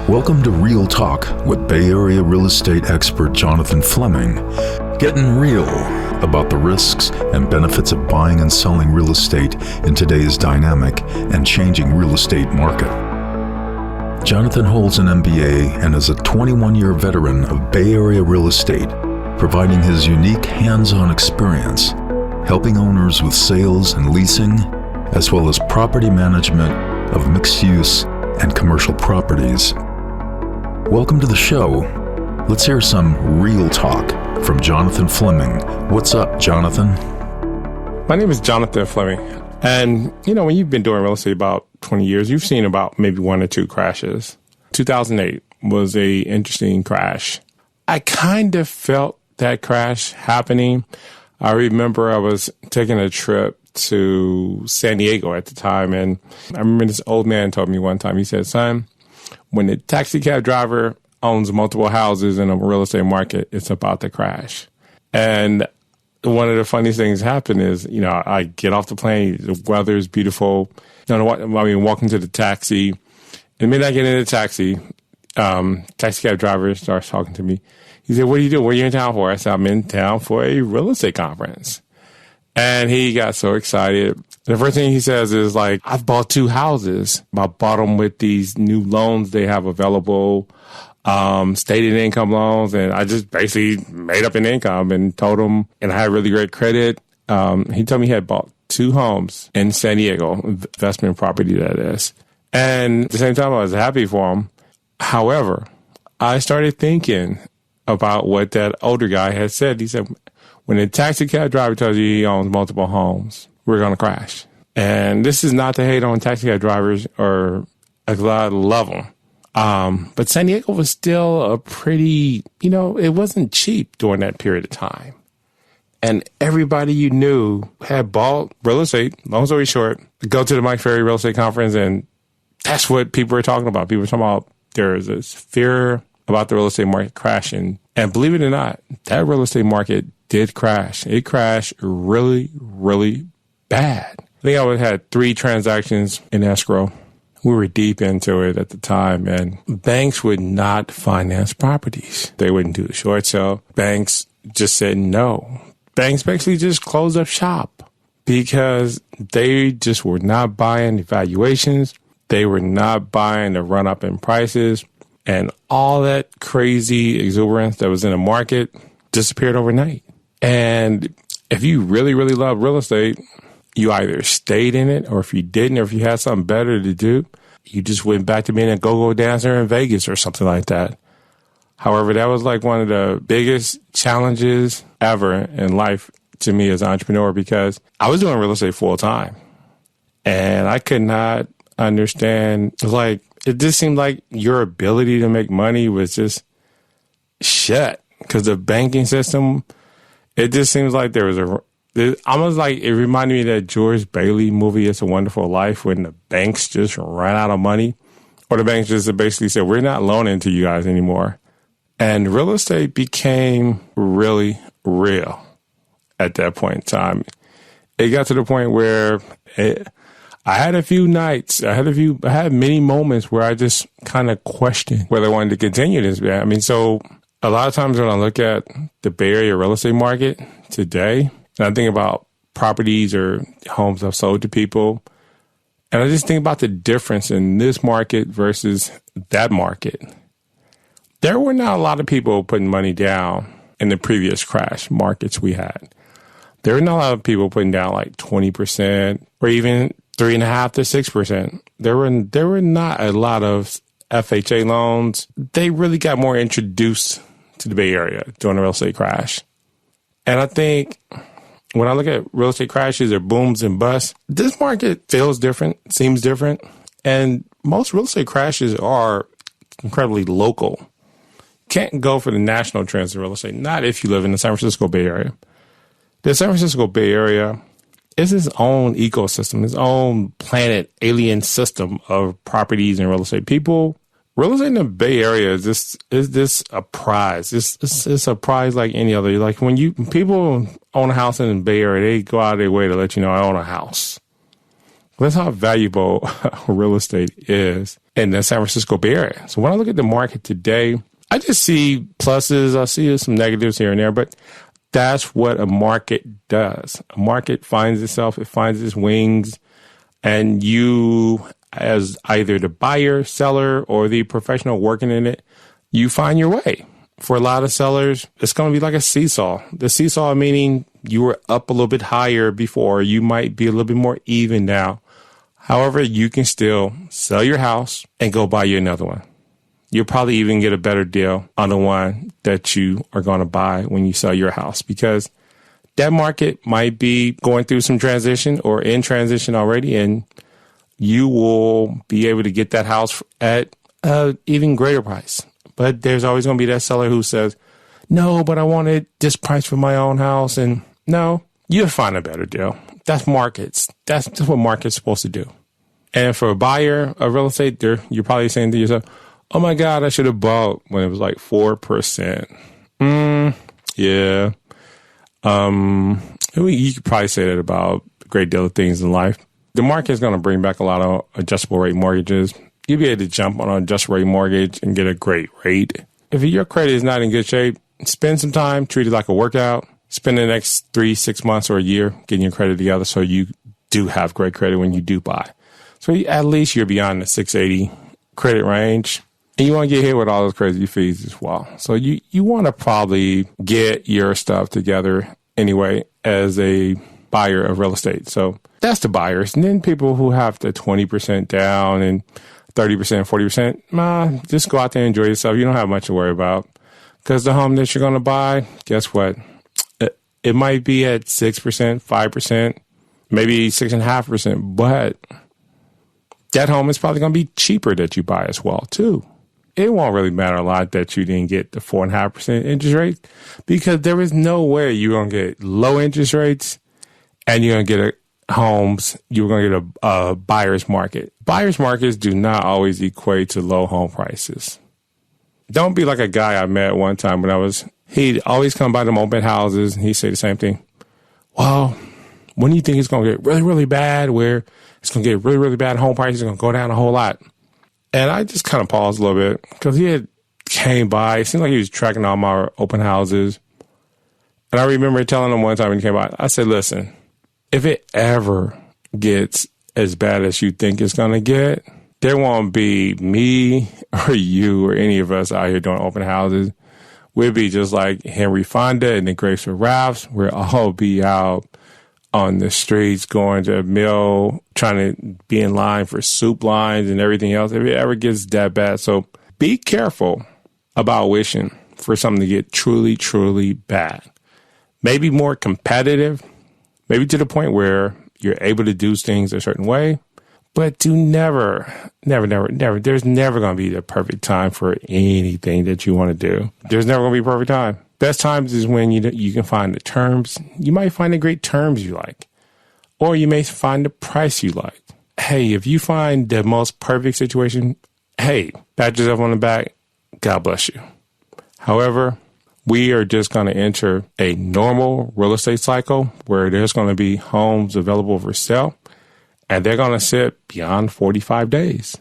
Welcome to Real Talk with Bay Area real estate expert Jonathan Fleming. Getting real about the risks and benefits of buying and selling real estate in today's dynamic and changing real estate market. Jonathan holds an MBA and is a 21-year veteran of Bay Area real estate, providing his unique hands-on experience, helping owners with sales and leasing, as well as property management of mixed-use and commercial properties. Welcome to the show. Let's hear some real talk from Jonathan Fleming. What's up, Jonathan? My name is Jonathan Fleming. And, when you've been doing real estate about 20 years, you've seen about maybe one or two crashes. 2008 was a interesting crash. I kind of felt that crash happening. I remember I was taking a trip to San Diego at the time. And I remember this old man told me one time, he said, son, when the taxi cab driver owns multiple houses in a real estate market, it's about to crash. And one of the funniest things happen is, I get off the plane, the weather is beautiful. Walking to the taxi. And the minute I get in the taxi, taxi cab driver starts talking to me. He said, what are you doing? What are you in town for? I said, I'm in town for a real estate conference. And he got so excited. The first thing he says is like, I've bought 2 houses. I bought them with these new loans they have available, stated income loans. And I just basically made up an income and told him, and I had really great credit. He told me he had bought 2 homes in San Diego, investment property that is. And at the same time, I was happy for him. However, I started thinking about what that older guy had said. He said, when a taxi cab driver tells you he owns multiple homes, we're going to crash. And this is not to hate on taxi cab drivers, or I love them. But San Diego was still a pretty, it wasn't cheap during that period of time. And everybody you knew had bought real estate. Long story short, go to the Mike Ferry Real Estate Conference, and that's what people were talking about. People were talking about there is this fear about the real estate market crashing. And believe it or not, that real estate market did crash. It crashed really, really bad. I think I had 3 transactions in escrow. We were deep into it at the time, and banks would not finance properties. They wouldn't do the short sale. Banks just said no. Banks basically just closed up shop because they just were not buying the valuations. They were not buying the run up in prices, and all that crazy exuberance that was in the market disappeared overnight. And if you really, really love real estate, you either stayed in it, or if you didn't, or if you had something better to do, you just went back to being a go-go dancer in Vegas or something like that. However, that was like one of the biggest challenges ever in life to me as an entrepreneur, because I was doing real estate full time and I could not understand. It just seemed like your ability to make money was just shut, because the banking system, it just seems like there was almost like it reminded me of that George Bailey movie, It's a Wonderful Life, when the banks just ran out of money, or the banks just basically said, we're not loaning to you guys anymore. And real estate became really real at that point in time. It got to the point where I had a few nights, I had many moments where I just kind of questioned whether I wanted to continue this. So a lot of times when I look at the Bay Area real estate market today, and I think about properties or homes I've sold to people, and I just think about the difference in this market versus that market. There were not a lot of people putting money down in the previous crash markets we had. There were not a lot of people putting down like 20% or even 3.5% to 6%. There were not a lot of FHA loans. They really got more introduced to the Bay Area during the real estate crash. And I think when I look at real estate crashes or booms and busts, this market feels different, seems different. And most real estate crashes are incredibly local. Can't go for the national trends in real estate, not if you live in the San Francisco Bay Area. The San Francisco Bay Area is its own ecosystem, its own planet, alien system of properties and real estate. Real estate in the Bay Area is this a prize. It's a prize like any other. Like when people own a house in the Bay Area, they go out of their way to let you know I own a house. That's how valuable real estate is in the San Francisco Bay Area. So when I look at the market today, I just see pluses. I see some negatives here and there, but that's what a market does. A market finds itself, it finds its wings, and you, as either the buyer, seller, or the professional working in it, you find your way. For a lot of sellers, it's going to be like a seesaw. The seesaw meaning you were up a little bit higher before. You might be a little bit more even now. However, you can still sell your house and go buy you another one. You'll probably even get a better deal on the one that you are going to buy when you sell your house, because that market might be going through some transition or in transition already, and you will be able to get that house at an even greater price. But there's always going to be that seller who says, no, but I wanted this price for my own house. And no, you'll find a better deal. That's markets. That's just what market's supposed to do. And for a buyer of real estate, you're probably saying to yourself, oh my God, I should have bought when it was like 4%. Yeah. You could probably say that about a great deal of things in life. The market is going to bring back a lot of adjustable rate mortgages. You'll be able to jump on an adjustable rate mortgage and get a great rate. If your credit is not in good shape, spend some time, treat it like a workout. Spend the next 3-6 months or a year getting your credit together so you do have great credit when you do buy. So at least you're beyond the 680 credit range. And you want to get hit with all those crazy fees as well. So you want to probably get your stuff together anyway as a buyer of real estate. So that's the buyers. And then people who have the 20% down and 30%, 40%, just go out there and enjoy yourself. You don't have much to worry about. Because the home that you're going to buy, guess what? It might be at 6%, 5%, maybe 6.5%, but that home is probably going to be cheaper that you buy as well, too. It won't really matter a lot that you didn't get the 4.5% interest rate, because there is no way you're going to get low interest rates and you're going to get you're going to get a buyer's market. Buyer's markets do not always equate to low home prices. Don't be like a guy I met one time he'd always come by them open houses and he'd say the same thing. Well, when do you think it's going to get really, really bad, where it's going to get really, really bad, home prices are going to go down a whole lot? And I just kind of paused a little bit because he had came by. It seemed like he was tracking all my open houses. And I remember telling him one time when he came by, I said, listen, if it ever gets as bad as you think it's going to get, there won't be me or you or any of us out here doing open houses. We'll be just like Henry Fonda and the Grapes of Wrath. We'll all be out on the streets, going to a mill, trying to be in line for soup lines and everything else, if it ever gets that bad. So be careful about wishing for something to get truly, truly bad. Maybe more competitive, maybe to the point where you're able to do things a certain way, but do never, there's never going to be the perfect time for anything that you want to do. There's never going to be a perfect time. Best times is when you can find the terms. You might find the great terms you like, or you may find the price you like. Hey, if you find the most perfect situation, hey, pat yourself on the back. God bless you. However, we are just going to enter a normal real estate cycle where there's going to be homes available for sale, and they're going to sit beyond 45 days.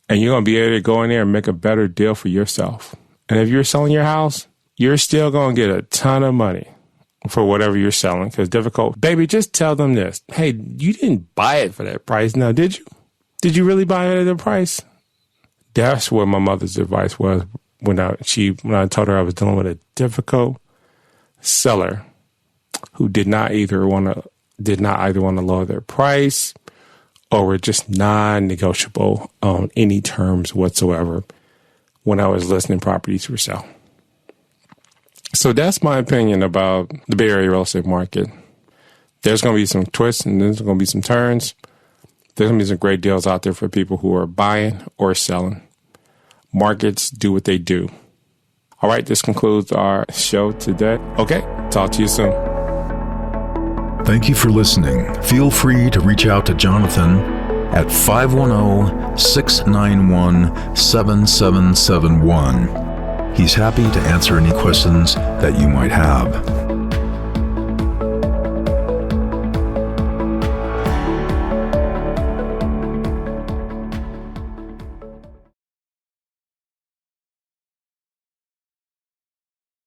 And you're going to be able to go in there and make a better deal for yourself. And if you're selling your house, you're still going to get a ton of money for whatever you're selling, because difficult. Baby, just tell them this. Hey, you didn't buy it for that price. Now, did you? Did you really buy it at the price? That's what my mother's advice was when I told her I was dealing with a difficult seller who did not either want to lower their price or were just non-negotiable on any terms whatsoever when I was listing properties for sale. So that's my opinion about the Bay Area real estate market. There's going to be some twists and there's going to be some turns. There's going to be some great deals out there for people who are buying or selling. Markets do what they do. All right, this concludes our show today. Okay, talk to you soon. Thank you for listening. Feel free to reach out to Jonathan at 510-691-7771. He's happy to answer any questions that you might have.